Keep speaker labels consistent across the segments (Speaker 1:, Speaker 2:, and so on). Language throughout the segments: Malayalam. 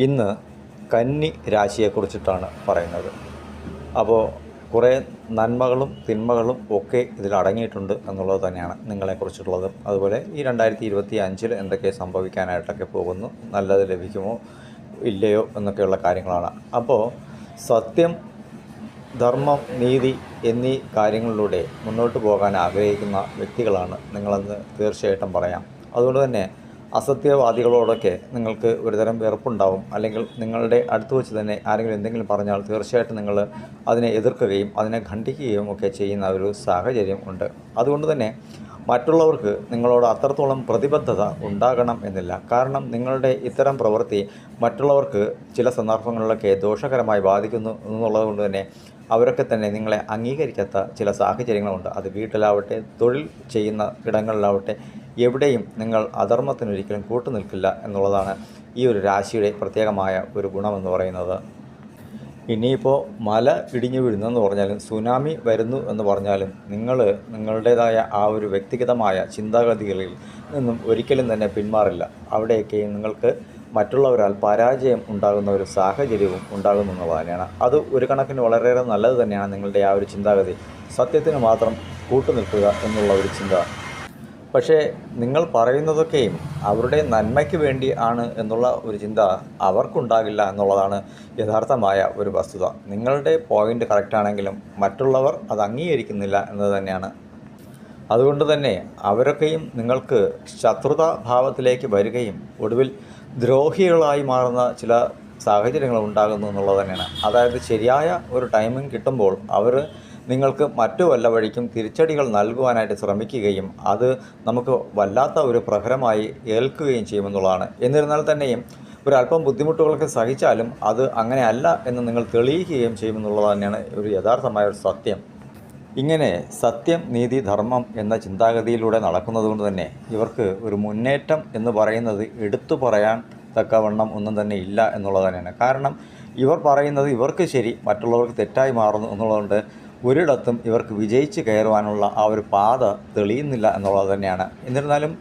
Speaker 1: ഇന്ന് കന്നി രാശിയെക്കുറിച്ചിട്ടാണ് പറയുന്നത്. അപ്പോൾ കുറേ നന്മകളും തിന്മകളും ഒക്കെ ഇതിൽ അടങ്ങിയിട്ടുണ്ട് എന്നുള്ളത് തന്നെയാണ് നിങ്ങളെക്കുറിച്ചിട്ടുള്ളത്. അതുപോലെ ഈ 2025 എന്തൊക്കെ സംഭവിക്കാനായിട്ടൊക്കെ പോകുന്നു, നല്ലത് ലഭിക്കുമോ ഇല്ലയോ എന്നൊക്കെയുള്ള കാര്യങ്ങളാണ്. അപ്പോൾ സത്യം, ധർമ്മം, നീതി എന്നീ കാര്യങ്ങളിലൂടെ മുന്നോട്ട് പോകാൻ ആഗ്രഹിക്കുന്ന വ്യക്തികളാണ് നിങ്ങളെന്ന് തീർച്ചയായിട്ടും പറയാം. അതുകൊണ്ട് തന്നെ അസത്യവാദികളോടൊക്കെ നിങ്ങൾക്ക് ഒരുതരം വെറുപ്പുണ്ടാവും. അല്ലെങ്കിൽ നിങ്ങളുടെ അടുത്ത് വെച്ച് തന്നെ ആരെങ്കിലും എന്തെങ്കിലും പറഞ്ഞാൽ തീർച്ചയായിട്ടും നിങ്ങൾ അതിനെ എതിർക്കുകയും അതിനെ ഖണ്ഡിക്കുകയും ഒക്കെ ചെയ്യുന്ന ഒരു സാഹചര്യം ഉണ്ട്. അതുകൊണ്ട് തന്നെ മറ്റുള്ളവർക്ക് നിങ്ങളോട് അത്രത്തോളം പ്രതിബദ്ധത ഉണ്ടാകണം എന്നില്ല. കാരണം നിങ്ങളുടെ ഇത്തരം പ്രവൃത്തി മറ്റുള്ളവർക്ക് ചില സന്ദർഭങ്ങളിലൊക്കെ ദോഷകരമായി ബാധിക്കുന്നു എന്നുള്ളത് കൊണ്ട് തന്നെ അവരൊക്കെ തന്നെ നിങ്ങളെ അംഗീകരിക്കാത്ത ചില സാഹചര്യങ്ങളുണ്ട്. അത് വീട്ടിലാവട്ടെ, തൊഴിൽ ചെയ്യുന്ന ഇടങ്ങളിലാവട്ടെ, എവിടെയും നിങ്ങൾ അധർമ്മത്തിനൊരിക്കലും കൂട്ടുനിൽക്കില്ല എന്നുള്ളതാണ് ഈ ഒരു രാശിയുടെ പ്രത്യേകമായ ഒരു ഗുണമെന്ന് പറയുന്നത്. ഇനിയിപ്പോൾ മല ഇടിഞ്ഞു വീഴുന്നെന്ന് പറഞ്ഞാലും സുനാമി വരുന്നു എന്ന് പറഞ്ഞാലും നിങ്ങളുടേതായ ആ ഒരു വ്യക്തിഗതമായ ചിന്താഗതികളിൽ നിന്നും ഒരിക്കലും തന്നെ പിന്മാറില്ല. അവിടെയൊക്കെ നിങ്ങൾക്ക് മറ്റുള്ളവരാൽ പരാജയം ഉണ്ടാകുന്ന ഒരു സാഹചര്യവും ഉണ്ടാകുമെന്നുള്ളത് തന്നെയാണ്. അത് ഒരു കണക്കിന് വളരെയേറെ നല്ലത് തന്നെയാണ്. നിങ്ങളുടെ ആ ഒരു ചിന്താഗതി, സത്യത്തിന് മാത്രം കൂട്ടുനിൽക്കുക എന്നുള്ള ഒരു ചിന്ത. പക്ഷേ നിങ്ങൾ പറയുന്നതൊക്കെയും അവരുടെ നന്മയ്ക്ക് വേണ്ടി ആണ് എന്നുള്ള ഒരു ചിന്ത അവർക്കുണ്ടാകില്ല എന്നുള്ളതാണ് യഥാർത്ഥമായ ഒരു വസ്തുത. നിങ്ങളുടെ പോയിൻ്റ് കറക്റ്റാണെങ്കിലും മറ്റുള്ളവർ അത് അംഗീകരിക്കുന്നില്ല എന്നത് തന്നെയാണ്. അതുകൊണ്ട് തന്നെ അവരൊക്കെയും നിങ്ങൾക്ക് ശത്രുതാഭാവത്തിലേക്ക് വരികയും ഒടുവിൽ ദ്രോഹികളായി മാറുന്ന ചില സാഹചര്യങ്ങൾ ഉണ്ടാകുന്നു എന്നുള്ളത് തന്നെയാണ്. അതായത് ശരിയായ ഒരു ടൈമിംഗ് കിട്ടുമ്പോൾ അവർ നിങ്ങൾക്ക് മറ്റു വല്ല വഴിക്കും തിരിച്ചടികൾ നൽകുവാനായിട്ട് ശ്രമിക്കുകയും അത് നമുക്ക് വല്ലാത്ത ഒരു പ്രഹരമായി ഏൽക്കുകയും ചെയ്യുമെന്നുള്ളതാണ്. എന്നിരുന്നാൽ തന്നെയും ഒരല്പം ബുദ്ധിമുട്ടുകളൊക്കെ സഹിച്ചാലും അത് അങ്ങനെയല്ല എന്ന് നിങ്ങൾ തെളിയിക്കുകയും ചെയ്യുമെന്നുള്ളത് തന്നെയാണ് ഒരു യഥാർത്ഥമായ ഒരു സത്യം. ഇങ്ങനെ സത്യം, നീതി, ധർമ്മം എന്ന ചിന്താഗതിയിലൂടെ നടക്കുന്നത് കൊണ്ട് തന്നെ ഇവർക്ക് ഒരു മുന്നേറ്റം എന്ന് പറയുന്നത് എടുത്തു പറയാൻ തക്കവണ്ണം ഒന്നും തന്നെ ഇല്ല എന്നുള്ളത് തന്നെയാണ്. കാരണം ഇവർ പറയുന്നത് ഇവർക്ക് ശരി, മറ്റുള്ളവർക്ക് തെറ്റായി മാറുന്നു എന്നുള്ളതുകൊണ്ട് ഒരിടത്തും ഇവർക്ക് വിജയിച്ച് കയറുവാനുള്ള ആ ഒരു പാത തെളിയുന്നില്ല എന്നുള്ളത് തന്നെയാണ്. എന്നിരുന്നാലും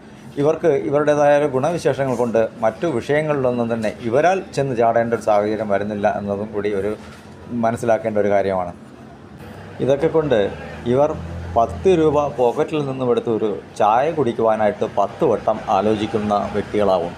Speaker 1: ഇവർക്ക് ഇവരുടേതായ ഗുണവിശേഷങ്ങൾ കൊണ്ട് മറ്റു വിഷയങ്ങളിലൊന്നും തന്നെ ഇവരാൽ ചെന്ന് ചാടേണ്ട ഒരു സാഹചര്യം വരുന്നില്ല എന്നതും കൂടി ഒരു മനസ്സിലാക്കേണ്ട ഒരു കാര്യമാണ്. ഇതൊക്കെ കൊണ്ട് ഇവർ 10 രൂപ പോക്കറ്റിൽ നിന്നും എടുത്ത് ഒരു ചായ കുടിക്കുവാനായിട്ട് 10 വട്ടം ആലോചിക്കുന്ന വ്യക്തികളാവും.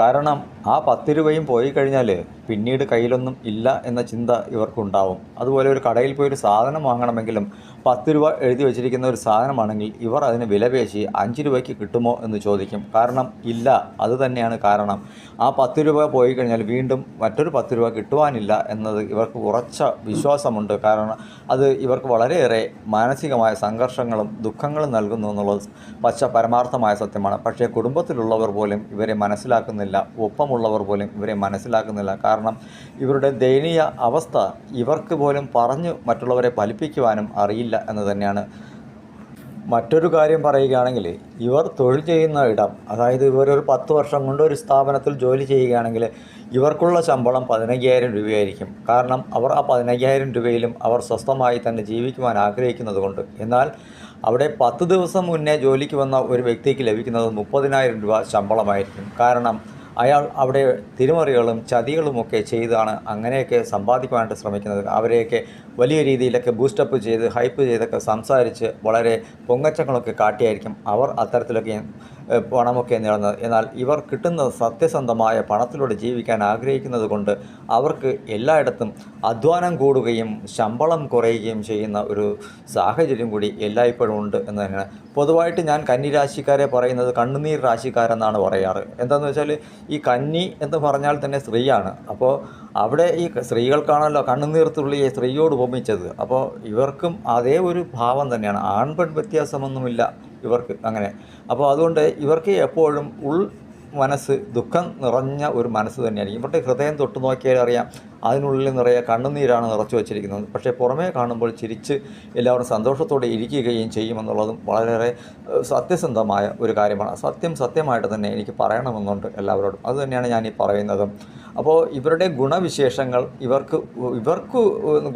Speaker 1: കാരണം ആ 10 രൂപയും പോയി കഴിഞ്ഞാൽ പിന്നീട് കയ്യിലൊന്നും ഇല്ല എന്ന ചിന്ത ഇവർക്കുണ്ടാവും. അതുപോലെ ഒരു കടയിൽ പോയി ഒരു സാധനം വാങ്ങണമെങ്കിലും 10 രൂപ എഴുതി വച്ചിരിക്കുന്ന ഒരു സാധനമാണെങ്കിൽ ഇവർ അതിന് വിലപേശി 5 രൂപയ്ക്ക് കിട്ടുമോ എന്ന് ചോദിക്കും. കാരണം ഇല്ല, അത് തന്നെയാണ് കാരണം. ആ 10 രൂപ പോയി കഴിഞ്ഞാൽ വീണ്ടും മറ്റൊരു 10 രൂപ കിട്ടുവാനില്ല എന്നത് ഇവർക്ക് ഉറച്ച വിശ്വാസമുണ്ട്. കാരണം അത് ഇവർക്ക് വളരെയേറെ മാനസികമായ സംഘർഷങ്ങളും ദുഃഖങ്ങളും നൽകുന്നു എന്നുള്ളത് പരമാർത്ഥമായ സത്യമാണ്. പക്ഷേ കുടുംബത്തിലുള്ളവർ പോലും ഇവരെ മനസ്സിലാക്കുന്നില്ല, ഒപ്പമുള്ളവർ പോലും ഇവരെ മനസ്സിലാക്കുന്നില്ല. കാരണം ഇവരുടെ ദയനീയ അവസ്ഥ ഇവർക്ക് പോലും പറഞ്ഞ് മറ്റുള്ളവരെ ഫലിപ്പിക്കുവാനും അറിയില്ല എന്ന് തന്നെയാണ്. മറ്റൊരു കാര്യം പറയുകയാണെങ്കിൽ ഇവർ തൊഴിൽ ചെയ്യുന്ന ഇടം, അതായത് ഇവരൊരു 10 വർഷം കൊണ്ട് ഒരു സ്ഥാപനത്തിൽ ജോലി ചെയ്യുകയാണെങ്കിൽ ഇവർക്കുള്ള ശമ്പളം 15,000 രൂപയായിരിക്കും. കാരണം അവർ ആ 15,000 രൂപയിലും അവർ സ്വസ്ഥമായി തന്നെ ജീവിക്കുവാൻ ആഗ്രഹിക്കുന്നത് കൊണ്ട്. എന്നാൽ അവിടെ 10 ദിവസം മുന്നേ ജോലിക്ക് വന്ന ഒരു വ്യക്തിക്ക് ലഭിക്കുന്നത് 30,000 രൂപ ശമ്പളമായിരിക്കും. കാരണം അയാൾ അവിടെ തിരിമറികളും ചതികളുമൊക്കെ ചെയ്താണ് അങ്ങനെയൊക്കെ സമ്പാദിക്കുവാനായിട്ട് ശ്രമിക്കുന്നത്. അവരെയൊക്കെ വലിയ രീതിയിലൊക്കെ ബൂസ്റ്റപ്പ് ചെയ്ത് ഹൈപ്പ് ചെയ്തൊക്കെ സംസാരിച്ച് വളരെ പൊങ്ങച്ചങ്ങളൊക്കെ കാട്ടിയായിരിക്കും അവർ അത്തരത്തിലൊക്കെ പണമൊക്കെ നേടുന്നത്. എന്നാൽ ഇവർ കിട്ടുന്ന സത്യസന്ധമായ പണത്തിലൂടെ ജീവിക്കാൻ ആഗ്രഹിക്കുന്നത് കൊണ്ട് അവർക്ക് എല്ലായിടത്തും അധ്വാനം കൂടുകയും ശമ്പളം കുറയുകയും ചെയ്യുന്ന ഒരു സാഹചര്യം കൂടി എല്ലായ്പ്പോഴും ഉണ്ട് എന്ന് തന്നെയാണ്. പൊതുവായിട്ട് ഞാൻ കന്നിരാശിക്കാരെ പറയുന്നത് കണ്ണുനീർ രാശിക്കാരെന്നാണ് പറയാറ്. എന്താണെന്ന് വെച്ചാൽ ഈ കന്നി എന്ന് പറഞ്ഞാൽ തന്നെ സ്ത്രീയാണ്. അപ്പോൾ അവിടെ ഈ സ്ത്രീകൾക്കാണല്ലോ കണ്ണുനീർ തുള്ളിയെ സ്ത്രീയോട് ഉപമിച്ചത്. അപ്പോൾ ഇവർക്കും അതേ ഒരു ഭാവം തന്നെയാണ്. ആൺപെൺ വ്യത്യാസമൊന്നുമില്ല ഇവർക്ക് അങ്ങനെ. അപ്പോൾ അതുകൊണ്ട് ഇവർക്ക് എപ്പോഴും മനസ്സ് ദുഃഖം നിറഞ്ഞ ഒരു മനസ്സ് തന്നെയായിരിക്കും. ഇവരുടെ ഹൃദയം തൊട്ട് നോക്കിയാൽ അറിയാം അതിനുള്ളിൽ നിറയെ കണ്ണുനീരാണ് നിറച്ചു വച്ചിരിക്കുന്നത്. പക്ഷേ പുറമേ കാണുമ്പോൾ ചിരിച്ച് എല്ലാവരും സന്തോഷത്തോടെ ഇരിക്കുകയും ചെയ്യുമെന്നുള്ളതും വളരെയേറെ സത്യസന്ധമായ ഒരു കാര്യമാണ്. സത്യമായിട്ട് തന്നെ എനിക്ക് പറയണമെന്നുണ്ട് എല്ലാവരോടും. അതുതന്നെയാണ് ഞാൻ ഈ പറയുന്നതും. അപ്പോൾ ഇവരുടെ ഗുണവിശേഷങ്ങൾ ഇവർക്ക്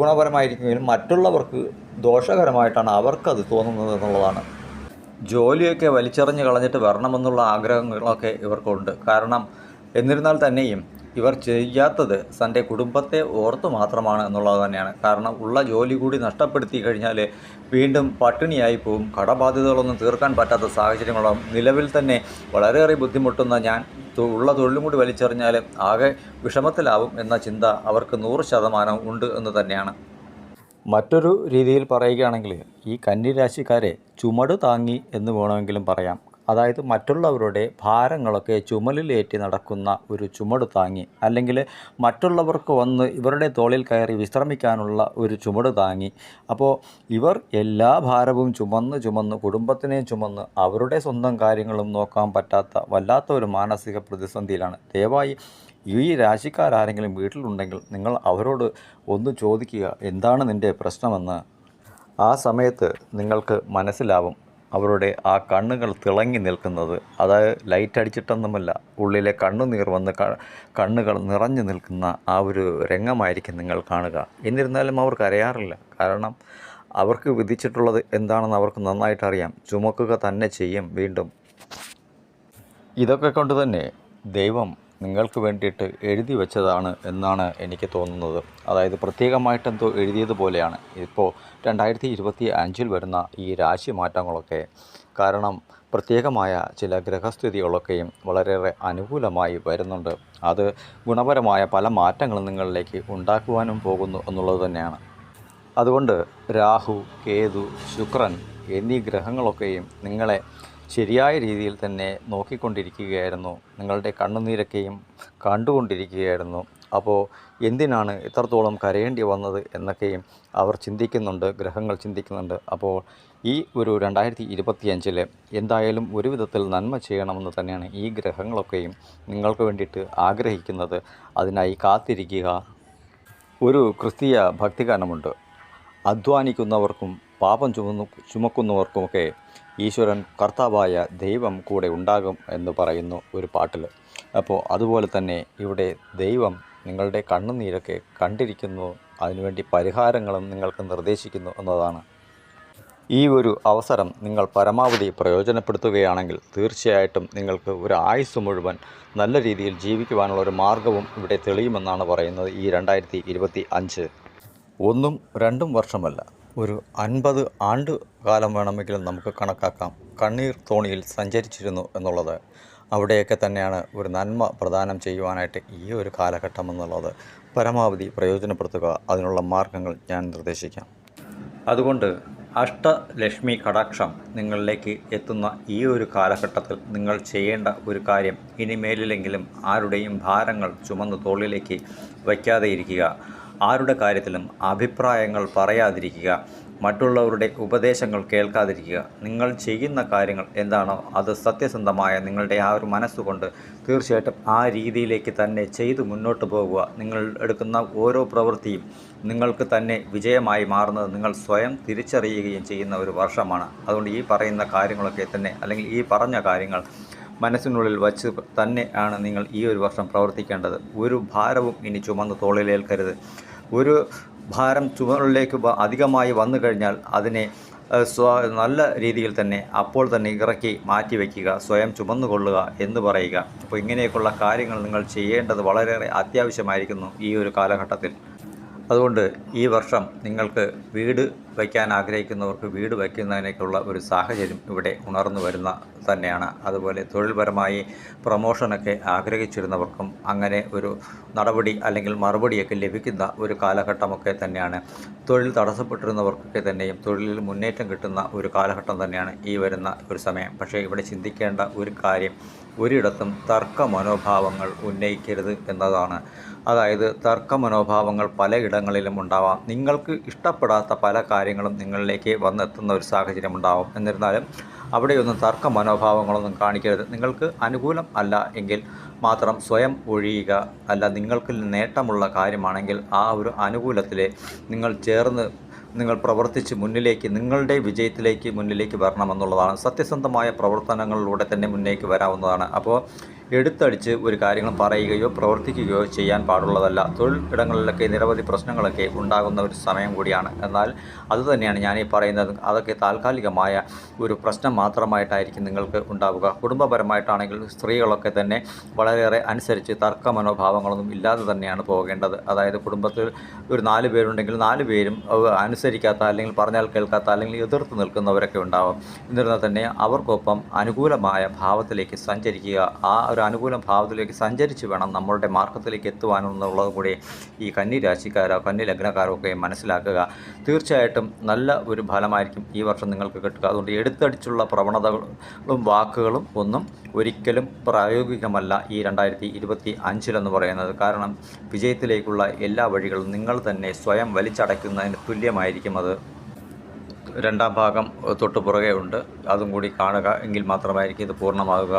Speaker 1: ഗുണപരമായിരിക്കുമെങ്കിലും മറ്റുള്ളവർക്ക് ദോഷകരമായിട്ടാണ് അവർക്കത് തോന്നുന്നത് എന്നുള്ളതാണ്. ജോലിയൊക്കെ വലിച്ചെറിഞ്ഞ് കളഞ്ഞിട്ട് വരണമെന്നുള്ള ആഗ്രഹങ്ങളൊക്കെ ഇവർക്കുണ്ട്. കാരണം എന്നിരുന്നാൽ തന്നെയും ഇവർ ചെയ്യാത്തത് തൻ്റെ കുടുംബത്തെ ഓർത്തു മാത്രമാണ് എന്നുള്ളത് തന്നെയാണ്. കാരണം ഉള്ള ജോലി കൂടി നഷ്ടപ്പെടുത്തി കഴിഞ്ഞാൽ വീണ്ടും പട്ടിണിയായി പോവും, കടബാധ്യതകളൊന്നും തീർക്കാൻ പറ്റാത്ത സാഹചര്യങ്ങളും നിലവിൽ തന്നെ വളരെയേറെ ബുദ്ധിമുട്ടുന്ന ഞാൻ ഉള്ള തൊഴിലും കൂടി വലിച്ചെറിഞ്ഞാൽ ആകെ വിഷമത്തിലാവും എന്ന ചിന്ത അവർക്ക് 100% ഉണ്ട് എന്ന് തന്നെയാണ്. മറ്റൊരു രീതിയിൽ പറയുകയാണെങ്കിൽ ഈ കന്നി രാശിക്കാരെ ചുമട് താങ്ങി എന്ന് വേണമെങ്കിലും പറയാം. അതായത് മറ്റുള്ളവരുടെ ഭാരങ്ങളൊക്കെ ചുമലിലേറ്റി നടക്കുന്ന ഒരു ചുമട് താങ്ങി, അല്ലെങ്കിൽ മറ്റുള്ളവർക്ക് വന്ന് ഇവരുടെ തോളിൽ കയറി വിശ്രമിക്കാനുള്ള ഒരു ചുമട് താങ്ങി. അപ്പോൾ ഇവർ എല്ലാ ഭാരവും ചുമന്ന് കുടുംബത്തിനെ ചുമന്ന് അവരുടെ സ്വന്തം കാര്യങ്ങളും നോക്കാൻ പറ്റാത്ത വല്ലാത്ത ഒരു മാനസിക പ്രതിസന്ധിയിലാണ്. ദയവായി ഈ രാശിക്കാരെങ്കിലും വീട്ടിലുണ്ടെങ്കിൽ നിങ്ങൾ അവരോട് ഒന്ന് ചോദിക്കുക, എന്താണ് നിൻ്റെ പ്രശ്നമെന്ന്. ആ സമയത്ത് നിങ്ങൾക്ക് മനസ്സിലാവും അവരുടെ ആ കണ്ണുകൾ തിളങ്ങി നിൽക്കുന്നത്. അതായത് ലൈറ്റ് അടിച്ചിട്ടൊന്നുമല്ല, ഉള്ളിലെ കണ്ണുനീർ വന്ന് കണ്ണുകൾ നിറഞ്ഞു നിൽക്കുന്ന ആ ഒരു രംഗമായിരിക്കും നിങ്ങൾ കാണുക. എന്നിരുന്നാലും അവർ കരയാറില്ല. കാരണം അവർക്ക് വിധിച്ചിട്ടുള്ളത് എന്താണെന്ന് അവർക്ക് നന്നായിട്ട് അറിയാം. ചുമക്കുക തന്നെ ചെയ്യും വീണ്ടും. ഇതൊക്കെ കൊണ്ട് തന്നെ ദൈവം നിങ്ങൾക്ക് വേണ്ടിയിട്ട് എഴുതി വെച്ചതാണ് എന്നാണ് എനിക്ക് തോന്നുന്നത്. അതായത് പ്രത്യേകമായിട്ടെന്തോ എഴുതിയതുപോലെയാണ് ഇപ്പോൾ 2025 വരുന്ന ഈ രാശി മാറ്റങ്ങളൊക്കെ. കാരണം പ്രത്യേകമായ ചില ഗ്രഹസ്ഥിതികളൊക്കെയും വളരെയേറെ അനുകൂലമായി വരുന്നുണ്ട്. അത് ഗുണപരമായ പല മാറ്റങ്ങളും നിങ്ങളിലേക്ക് ഉണ്ടാക്കുവാനും പോകുന്നു എന്നുള്ളത് തന്നെയാണ്. അതുകൊണ്ട് രാഹു, കേതു, ശുക്രൻ എന്നീ ഗ്രഹങ്ങളൊക്കെയും നിങ്ങളെ ശരിയായ രീതിയിൽ തന്നെ നോക്കിക്കൊണ്ടിരിക്കുകയായിരുന്നു. നിങ്ങളുടെ കണ്ണുനീരൊക്കെയും കണ്ടുകൊണ്ടിരിക്കുകയായിരുന്നു. അപ്പോൾ എന്തിനാണ് ഇത്രത്തോളം കരയേണ്ടി വന്നത് എന്നൊക്കെയും അവർ ചിന്തിക്കുന്നുണ്ട്, ഗ്രഹങ്ങൾ ചിന്തിക്കുന്നുണ്ട്. അപ്പോൾ ഈ ഒരു 2025 എന്തായാലും ഒരു വിധത്തിൽ നന്മ ചെയ്യണമെന്ന് തന്നെയാണ് ഈ ഗ്രഹങ്ങളൊക്കെയും നിങ്ങൾക്ക് വേണ്ടിയിട്ട് ആഗ്രഹിക്കുന്നത്. അതിനായി കാത്തിരിക്കുക. ഒരു ക്രിസ്തീയ ഭക്തിഗാനമുണ്ട്, അധ്വാനിക്കുന്നവർക്കും പാപം ചുമക്കുന്നവർക്കുമൊക്കെ ഈശ്വരൻ കർത്താവായ ദൈവം കൂടെ ഉണ്ടാകും എന്ന് പറയുന്നു ഒരു പാട്ടിൽ. അപ്പോൾ അതുപോലെ തന്നെ ഇവിടെ ദൈവം നിങ്ങളുടെ കണ്ണുനീരൊക്കെ കണ്ടിരിക്കുന്നു, അതിനുവേണ്ടി പരിഹാരങ്ങളും നിങ്ങൾക്ക് നിർദ്ദേശിക്കുന്നു എന്നതാണ്. ഈ ഒരു അവസരം നിങ്ങൾ പരമാവധി പ്രയോജനപ്പെടുത്തുകയാണെങ്കിൽ തീർച്ചയായിട്ടും നിങ്ങൾക്ക് ഒരു ആയുസ് മുഴുവൻ നല്ല രീതിയിൽ ജീവിക്കുവാനുള്ള ഒരു മാർഗവും ഇവിടെ തെളിയുമെന്നാണ് പറയുന്നത്. ഈ 2025 1ഉം 2ഉം വർഷമല്ല, ഒരു 50 ആണ്ട് കാലം വേണമെങ്കിലും നമുക്ക് കണക്കാക്കാം കണ്ണീർ തോണിയിൽ സഞ്ചരിച്ചിരുന്നു എന്നുള്ളത്. അവിടെയൊക്കെ തന്നെയാണ് ഒരു നന്മ പ്രദാനം ചെയ്യുവാനായിട്ട് ഈ ഒരു കാലഘട്ടം എന്നുള്ളത്. പരമാവധി പ്രയോജനപ്പെടുത്തുക. അതിനുള്ള മാർഗങ്ങൾ ഞാൻ നിർദ്ദേശിക്കാം. അതുകൊണ്ട് അഷ്ടലക്ഷ്മി കടാക്ഷം നിങ്ങളിലേക്ക് എത്തുന്ന ഈ ഒരു കാലഘട്ടത്തിൽ നിങ്ങൾ ചെയ്യേണ്ട ഒരു കാര്യം, ഇനിമേലിലെങ്കിലും ആരുടെയും ഭാരങ്ങൾ ചുമന്ന് തോളിലേക്ക് വയ്ക്കാതെ ഇരിക്കുക. ആരുടെ കാര്യത്തിലും അഭിപ്രായങ്ങൾ പറയാതിരിക്കുക. മറ്റുള്ളവരുടെ ഉപദേശങ്ങൾ കേൾക്കാതിരിക്കുക. നിങ്ങൾ ചെയ്യുന്ന കാര്യങ്ങൾ എന്താണോ അത് സത്യസന്ധമായ നിങ്ങളുടെ ആ ഒരു മനസ്സുകൊണ്ട് തീർച്ചയായിട്ടും ആ രീതിയിലേക്ക് തന്നെ ചെയ്ത് മുന്നോട്ട് പോകുക. നിങ്ങൾ എടുക്കുന്ന ഓരോ പ്രവൃത്തിയും നിങ്ങൾക്ക് തന്നെ വിജയമായി മാറുന്നത് നിങ്ങൾ സ്വയം തിരിച്ചറിയുകയും ചെയ്യുന്ന ഒരു വർഷമാണ്. അതുകൊണ്ട് ഈ പറയുന്ന കാര്യങ്ങളൊക്കെ തന്നെ, അല്ലെങ്കിൽ ഈ പറഞ്ഞ കാര്യങ്ങൾ മനസ്സിനുള്ളിൽ വച്ച് തന്നെയാണ് നിങ്ങൾ ഈ ഒരു വർഷം പ്രവർത്തിക്കേണ്ടത്. ഒരു ഭാരവും ഇനി ചുമന്ന് തോളിലേൽക്കരുത്. ഒരു ഭാരം ചുമലിലേക്ക് അധികമായി വന്നു കഴിഞ്ഞാൽ അതിനെ നല്ല രീതിയിൽ തന്നെ അപ്പോൾ തന്നെ ഇറക്കി മാറ്റി വയ്ക്കുക, സ്വയം ചുമന്നുകൊള്ളുക എന്ന് പറയുക. അപ്പോൾ ഇങ്ങനെയൊക്കെയുള്ള കാര്യങ്ങൾ നിങ്ങൾ ചെയ്യേണ്ടത് വളരെയേറെ അത്യാവശ്യമായിരിക്കുന്നു ഈ ഒരു കാലഘട്ടത്തിൽ. അതുകൊണ്ട് ഈ വർഷം നിങ്ങൾക്ക് വീട് വയ്ക്കാൻ ആഗ്രഹിക്കുന്നവർക്ക് വീട് വയ്ക്കുന്നതിനേക്കുള്ള ഒരു സാഹചര്യം ഇവിടെ ഉണർന്നു വരുന്ന തന്നെയാണ്. അതുപോലെ തൊഴിൽപരമായി പ്രമോഷനൊക്കെ ആഗ്രഹിച്ചിരുന്നവർക്കും അങ്ങനെ ഒരു നടപടി അല്ലെങ്കിൽ മറുപടിയൊക്കെ ലഭിക്കുന്ന ഒരു കാലഘട്ടമൊക്കെ തന്നെയാണ്. തൊഴിൽ തടസ്സപ്പെട്ടിരുന്നവർക്കൊക്കെ തന്നെയും തൊഴിലിൽ മുന്നേറ്റം കിട്ടുന്ന ഒരു കാലഘട്ടം തന്നെയാണ് ഈ വരുന്ന ഒരു സമയം. പക്ഷേ ഇവിടെ ചിന്തിക്കേണ്ട ഒരു കാര്യം, ഒരിടത്തും തർക്ക മനോഭാവങ്ങൾ ഉന്നയിക്കരുത് എന്നതാണ്. അതായത് തർക്ക മനോഭാവങ്ങൾ പലയിടങ്ങളിലും ഉണ്ടാവാം. നിങ്ങൾക്ക് ഇഷ്ടപ്പെടാത്ത പല കാര്യങ്ങളും നിങ്ങളിലേക്ക് വന്നെത്തുന്ന ഒരു സാഹചര്യം ഉണ്ടാവും. എന്നിരുന്നാലും അവിടെയൊന്നും തർക്ക മനോഭാവങ്ങളൊന്നും കാണിക്കരുത്. നിങ്ങൾക്ക് അനുകൂലം അല്ല എങ്കിൽ മാത്രം സ്വയം ഒഴിയുക. അല്ല, നിങ്ങൾക്ക് നേട്ടമുള്ള കാര്യമാണെങ്കിൽ ആ ഒരു അനുകൂലത്തിൽ നിങ്ങൾ ചേർന്ന് നിങ്ങൾ പ്രവർത്തിച്ച് മുന്നിലേക്ക്, നിങ്ങളുടെ വിജയത്തിലേക്ക് മുന്നിലേക്ക് വരണമെന്നുള്ളതാണ്. സത്യസന്ധമായ പ്രവർത്തനങ്ങളിലൂടെ തന്നെ മുന്നേക്ക് വരാവുന്നതാണ്. അപ്പോൾ എടുത്തടിച്ച് ഒരു കാര്യങ്ങളും പറയുകയോ പ്രവർത്തിക്കുകയോ ചെയ്യാൻ പാടുള്ളതല്ല. തൊഴിൽ ഇടങ്ങളിലൊക്കെ നിരവധി പ്രശ്നങ്ങളൊക്കെ ഉണ്ടാകുന്ന ഒരു സമയം കൂടിയാണ്. എന്നാൽ അതുതന്നെയാണ് ഞാനീ പറയുന്നത്. അതൊക്കെ താൽക്കാലികമായ ഒരു പ്രശ്നം മാത്രമായിട്ടായിരിക്കും നിങ്ങൾക്ക് ഉണ്ടാവുക. കുടുംബപരമായിട്ടാണെങ്കിൽ സ്ത്രീകളൊക്കെ തന്നെ വളരെയേറെ അനുസരിച്ച് തർക്ക മനോഭാവങ്ങളൊന്നും ഇല്ലാതെ തന്നെയാണ് പോകേണ്ടത്. അതായത് കുടുംബത്തിൽ ഒരു 4 പേരുണ്ടെങ്കിൽ 4 പേരും അനുസരിക്കാത്ത, അല്ലെങ്കിൽ പറഞ്ഞാൽ കേൾക്കാത്ത, അല്ലെങ്കിൽ എതിർത്ത് നിൽക്കുന്നവരൊക്കെ ഉണ്ടാവും. എന്നിരുന്നാൽ തന്നെ അവർക്കൊപ്പം അനുകൂലമായ ഭാവത്തിലേക്ക് സഞ്ചരിക്കുക. ആ ഒരു അനുകൂല ഭാവത്തിലേക്ക് സഞ്ചരിച്ച് വേണം നമ്മളുടെ മാർഗത്തിലേക്ക് എത്തുവാനെന്നുള്ളത് കൂടി ഈ കന്നി രാശിക്കാരോ കന്നി ലഗ്നക്കാരോ ഒക്കെ മനസ്സിലാക്കുക. തീർച്ചയായിട്ടും നല്ല ഒരു ഫലമായിരിക്കും ഈ വർഷം നിങ്ങൾക്ക് കിട്ടുക. അതുകൊണ്ട് എടുത്തടിച്ചുള്ള പ്രവണതകളും വാക്കുകളും ഒന്നും ഒരിക്കലും പ്രായോഗികമല്ല ഈ 2025 പറയുന്നത്. കാരണം വിജയത്തിലേക്കുള്ള എല്ലാ വഴികളും നിങ്ങൾ തന്നെ സ്വയം വലിച്ചടയ്ക്കുന്നതിന് തുല്യമായിരിക്കും അത്. രണ്ടാം ഭാഗം തൊട്ടു പുറകെ ഉണ്ട്. അതും കൂടി കാണുക. എങ്കിൽ മാത്രമായിരിക്കും ഇത് പൂർണ്ണമാകുക.